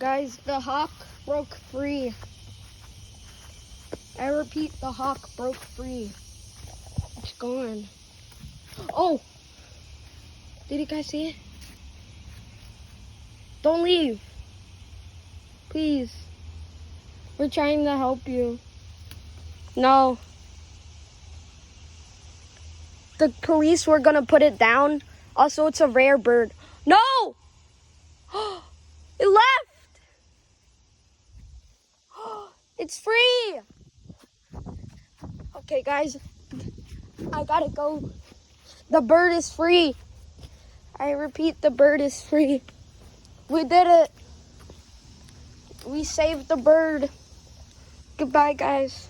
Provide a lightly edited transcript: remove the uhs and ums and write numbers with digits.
Guys, the hawk broke free. I repeat, the hawk broke free. It's gone. Oh! Did you guys see it? Don't leave. Please. We're trying to help you. No. The police were gonna put it down. Also, it's a rare bird. No! It left! It's free! Okay, guys. I gotta go. The bird is free. I repeat, the bird is free. We did it. We saved the bird. Goodbye, guys.